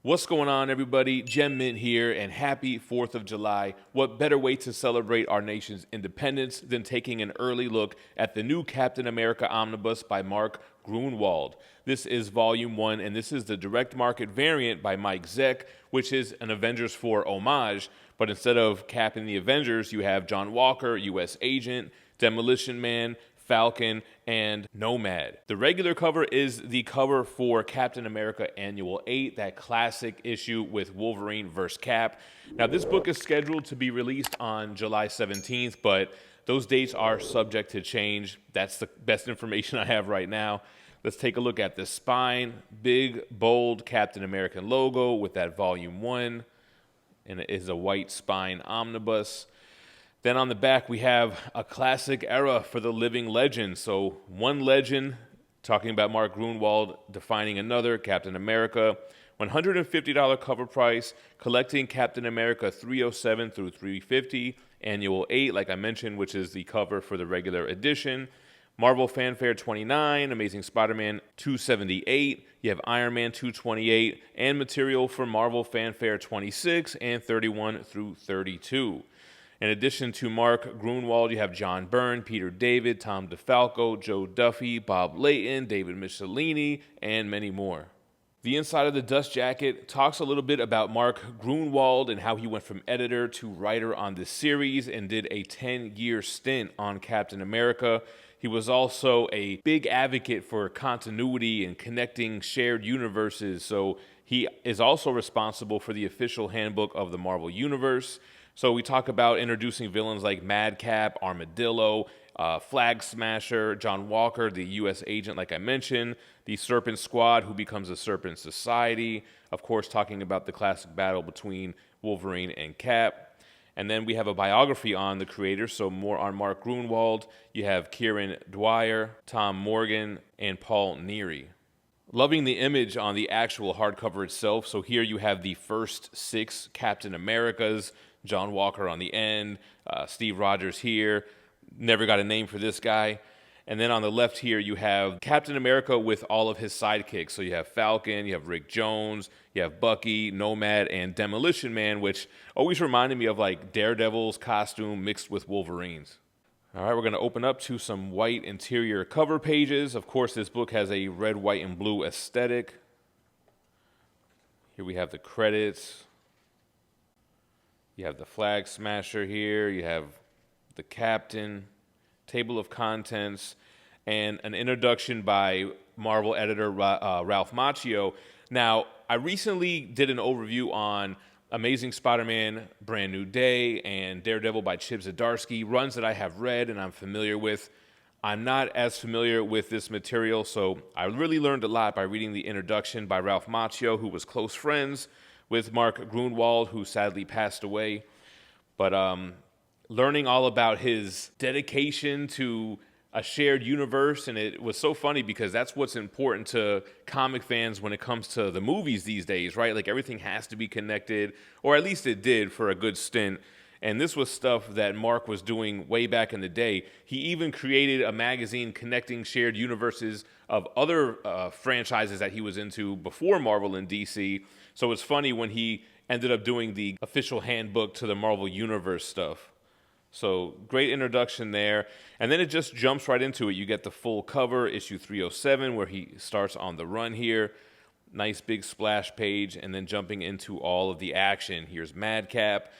What's going on, everybody? GemMint here, and happy 4th of July. What better way to celebrate our nation's independence than taking an early look at the new Captain America Omnibus by Mark Gruenwald. This is Volume 1, and this is the direct market variant by Mike Zeck, which is an Avengers 4 homage, but instead of Cap and the Avengers, you have John Walker, U.S. Agent, Demolition Man, Falcon, and Nomad. The regular cover is the cover for Captain America Annual 8, that classic issue with Wolverine vs. Cap. Now, this book is scheduled to be released on July 17th, but those dates are subject to change. That's the best information I have right now. Let's take a look at the spine. Big, bold Captain American logo with that Volume 1, and it is a white spine omnibus. Then on the back, we have a classic era for the living legend. So one legend, talking about Mark Gruenwald, defining another, Captain America. $150 cover price, collecting Captain America 307 through 350, Annual 8, like I mentioned, which is the cover for the regular edition. Marvel Fanfare 29, Amazing Spider-Man 278, you have Iron Man 228, and material for Marvel Fanfare 26 and 31 through 32. In addition to Mark Gruenwald, you have John Byrne, Peter David, Tom DeFalco, Joe Duffy, Bob Layton, David Michelini, and many more. The inside of the dust jacket talks a little bit about Mark Gruenwald and how he went from editor to writer on this series and did a 10-year stint on Captain America. He was also a big advocate for continuity and connecting shared universes, so he is also responsible for the official handbook of the Marvel Universe. So we talk about introducing villains like Madcap, Armadillo, Flag Smasher, John Walker, the U.S. agent, like I mentioned, the Serpent Squad, who becomes the Serpent Society, of course, talking about the classic battle between Wolverine and Cap. And then we have a biography on the creator, so more on Mark Gruenwald. You have Kieran Dwyer, Tom Morgan, and Paul Neary. Loving the image on the actual hardcover itself. So here you have the first 6 Captain Americas, John Walker on the end, Steve Rogers here. Never got a name for this guy. And then on the left here, you have Captain America with all of his sidekicks. So you have Falcon, you have Rick Jones, you have Bucky, Nomad, and Demolition Man, which always reminded me of like Daredevil's costume mixed with Wolverine's. All right, we're going to open up to some white interior cover pages. Of course, this book has a red, white, and blue aesthetic. Here we have the credits. You have the Flag Smasher here. You have the Captain, table of contents, and an introduction by Marvel editor Ralph Macchio. Now, I recently did an overview on Amazing Spider-Man, Brand New Day, and Daredevil by Chip Zdarsky, runs that I have read and I'm familiar with. I'm not as familiar with this material, so I really learned a lot by reading the introduction by Ralph Macchio, who was close friends with Mark Gruenwald, who sadly passed away. But learning all about his dedication to a shared universe, and it was so funny because that's what's important to comic fans when it comes to the movies these days, right? Like everything has to be connected, or at least it did for a good stint. And this was stuff that Mark was doing way back in the day. He even created a magazine connecting shared universes of other franchises that he was into before Marvel and DC. So it's funny when he ended up doing the official handbook to the Marvel Universe stuff. So great introduction there. And then it just jumps right into it. You get the full cover, issue 307, where he starts on the run here. Nice big splash page, and then jumping into all of the action. Here's Madcap.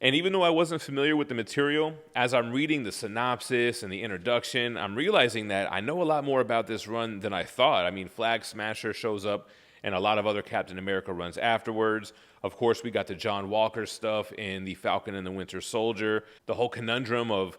And even though I wasn't familiar with the material, as I'm reading the synopsis and the introduction, I'm realizing that I know a lot more about this run than I thought. I mean, Flag Smasher shows up and a lot of other Captain America runs afterwards. Of course, we got the John Walker stuff in the Falcon and the Winter Soldier. The whole conundrum of,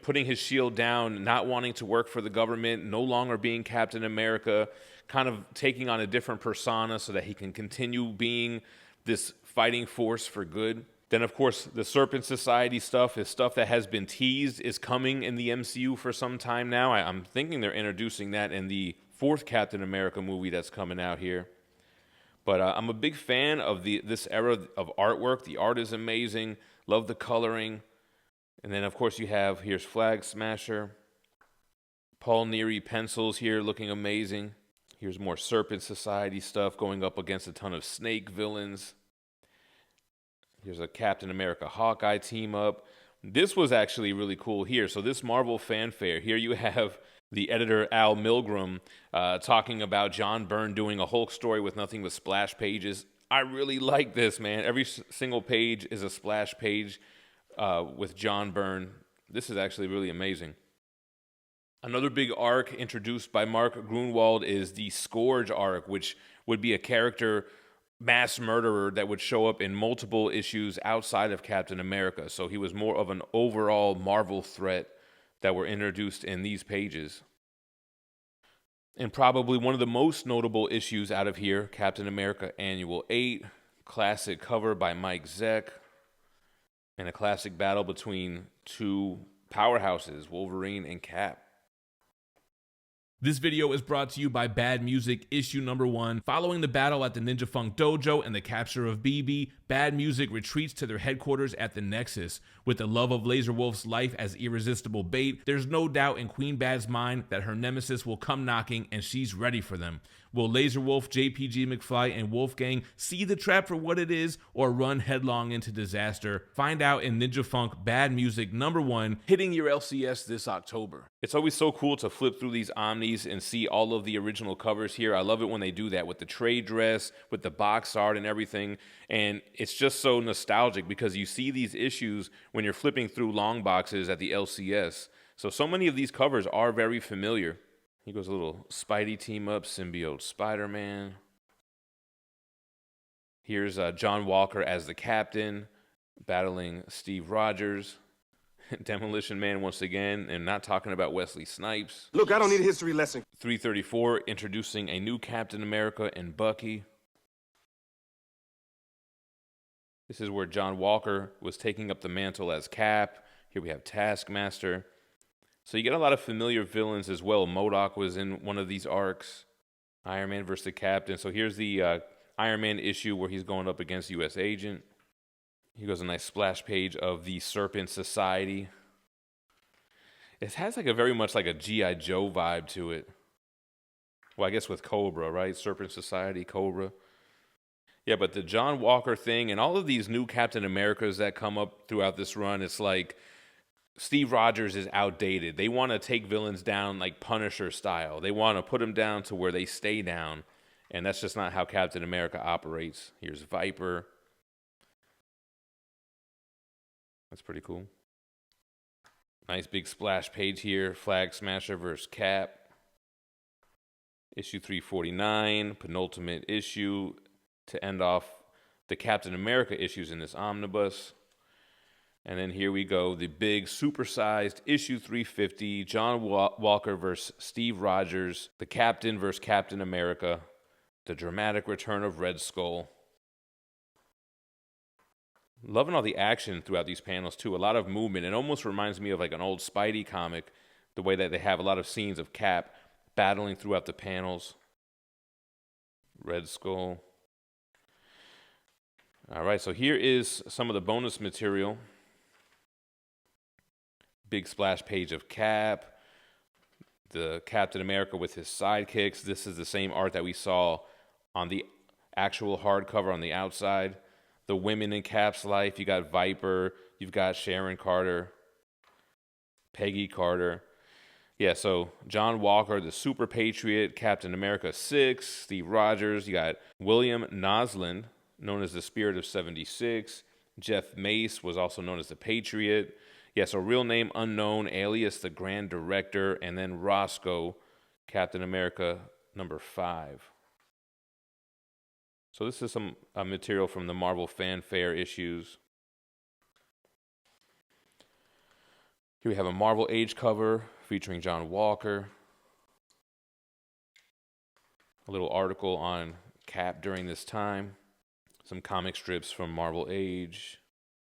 putting his shield down, not wanting to work for the government, no longer being Captain America, kind of taking on a different persona so that he can continue being this fighting force for good. Then, of course, the Serpent Society stuff is stuff that has been teased, is coming in the MCU for some time now. I'm thinking they're introducing that in the 4th Captain America movie that's coming out here. But I'm a big fan of this era of artwork. The art is amazing. Love the coloring. And then, of course, here's Flag Smasher. Paul Neary pencils here looking amazing. Here's more Serpent Society stuff going up against a ton of Snake villains. Here's a Captain America Hawkeye team up. This was actually really cool here. So this Marvel fanfare, here you have the editor Al Milgrom talking about John Byrne doing a Hulk story with nothing but splash pages. I really like this, man. Every single page is a splash page with John Byrne. This is actually really amazing. Another big arc introduced by Mark Gruenwald is the Scourge arc, which would be a character mass murderer that would show up in multiple issues outside of Captain America. So he was more of an overall Marvel threat that were introduced in these pages. And probably one of the most notable issues out of here, Captain America Annual 8, classic cover by Mike Zeck, and a classic battle between two powerhouses, Wolverine and Cap. This video is brought to you by Bad Music, issue number 1. Following the battle at the Ninja Funk Dojo and the capture of BB, Bad Music retreats to their headquarters at the Nexus. With the love of Laser Wolf's life as irresistible bait, there's no doubt in Queen Bad's mind that her nemesis will come knocking and she's ready for them. Will Laser Wolf, JPG McFly, and Wolfgang see the trap for what it is or run headlong into disaster? Find out in Ninja Funk Bad Music number 1, hitting your LCS this October. It's always so cool to flip through these Omnis and see all of the original covers here. I love it when they do that with the trade dress, with the box art and everything. And it's just so nostalgic because you see these issues when you're flipping through long boxes at the LCS. So many of these covers are very familiar. Here goes a little Spidey team up, Symbiote Spider-Man. Here's John Walker as the captain, battling Steve Rogers. Demolition Man once again, and not talking about Wesley Snipes. Look, I don't need a history lesson. 334, introducing a new Captain America and Bucky. This is where John Walker was taking up the mantle as Cap. Here we have Taskmaster. So you get a lot of familiar villains as well. MODOK was in one of these arcs. Iron Man versus the Captain. So here's the Iron Man issue where he's going up against U.S. Agent. Here goes a nice splash page of the Serpent Society. It has like a very much like a G.I. Joe vibe to it. Well, I guess with Cobra, right? Serpent Society, Cobra. Yeah, but the John Walker thing and all of these new Captain Americas that come up throughout this run, it's like Steve Rogers is outdated. They want to take villains down like Punisher style. They want to put them down to where they stay down. And that's just not how Captain America operates. Here's Viper. That's pretty cool. Nice big splash page here. Flag Smasher versus Cap. Issue 349, penultimate issue to end off the Captain America issues in this omnibus. And then here we go, the big supersized issue 350, John Walker versus Steve Rogers, the Captain versus Captain America, the dramatic return of Red Skull. Loving all the action throughout these panels, too. A lot of movement. It almost reminds me of like an old Spidey comic, the way that they have a lot of scenes of Cap battling throughout the panels. Red Skull. All right, so here is some of the bonus material. Big splash page of Cap. The Captain America with his sidekicks. This is the same art that we saw on the actual hardcover on the outside. The women in Cap's life. You got Viper. You've got Sharon Carter. Peggy Carter. Yeah, so John Walker, the Super Patriot. Captain America 6. Steve Rogers. You got William Nosland, known as the Spirit of 76. Jeff Mace was also known as the Patriot. Yeah, so real name unknown, alias the Grand Director. And then Roscoe, Captain America number 5. So this is some material from the Marvel Fanfare issues. Here we have a Marvel Age cover featuring John Walker. A little article on Cap during this time. Some comic strips from Marvel Age.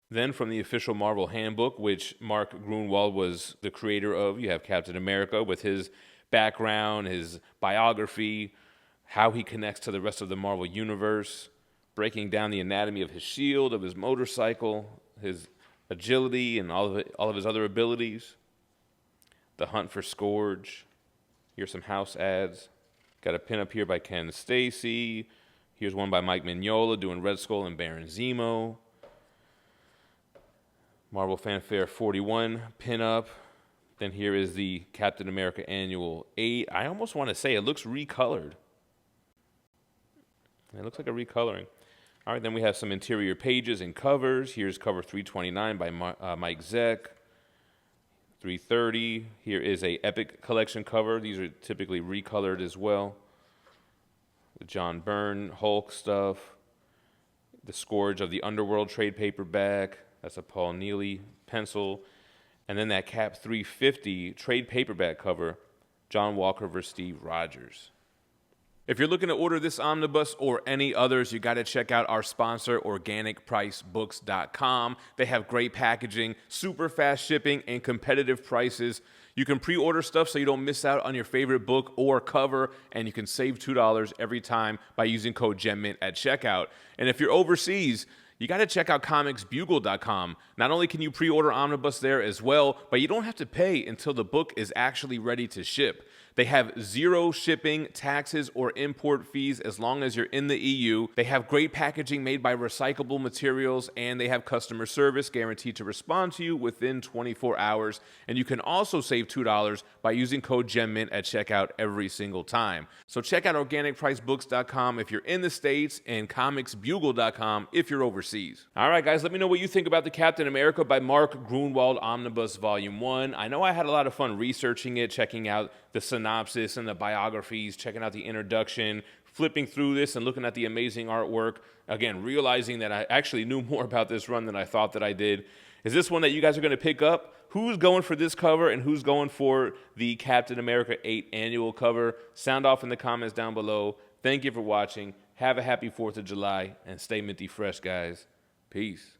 Then from the official Marvel Handbook, which Mark Gruenwald was the creator of, you have Captain America with his background, his biography, how he connects to the rest of the Marvel Universe, breaking down the anatomy of his shield, of his motorcycle, his agility, and all of his other abilities. The Hunt for Scourge. Here's some house ads. Got a pin up here by Ken Stacy. Here's one by Mike Mignola doing Red Skull and Baron Zemo. Marvel Fanfare 41 pin up. Then here is the Captain America Annual 8. I almost want to say it looks recolored. It looks like a recoloring. All right, then we have some interior pages and covers. Here's cover 329 by Mike Zeck. 330. Here is a Epic Collection cover. These are typically recolored as well. The John Byrne Hulk stuff. The Scourge of the Underworld trade paperback. That's a Paul Neely pencil. And then that Cap 350 trade paperback cover, John Walker vs. Steve Rogers. If you're looking to order this omnibus or any others, you got to check out our sponsor, OrganicPriceBooks.com. They have great packaging, super fast shipping, and competitive prices. You can pre-order stuff so you don't miss out on your favorite book or cover, and you can save $2 every time by using code GEMMINT at checkout. And if you're overseas, you got to check out comicsbugle.com. Not only can you pre-order Omnibus there as well, but you don't have to pay until the book is actually ready to ship. They have zero shipping, taxes, or import fees as long as you're in the EU. They have great packaging made by recyclable materials, and they have customer service guaranteed to respond to you within 24 hours. And you can also save $2 by using code GEMMINT at checkout every single time. So check out OrganicPriceBooks.com if you're in the States and ComicsBugle.com if you're overseas. All right, guys, let me know what you think about the Captain America by Mark Gruenwald Omnibus Volume 1. I know I had a lot of fun researching it, checking out the synopsis and the biographies, checking out the introduction, flipping through this and looking at the amazing artwork. Again, realizing that I actually knew more about this run than I thought that I did. Is this one that you guys are going to pick up? Who's going for this cover and who's going for the Captain America 8 annual cover? Sound off in the comments down below. Thank you for watching. Have a happy 4th of July and stay minty fresh, guys. Peace.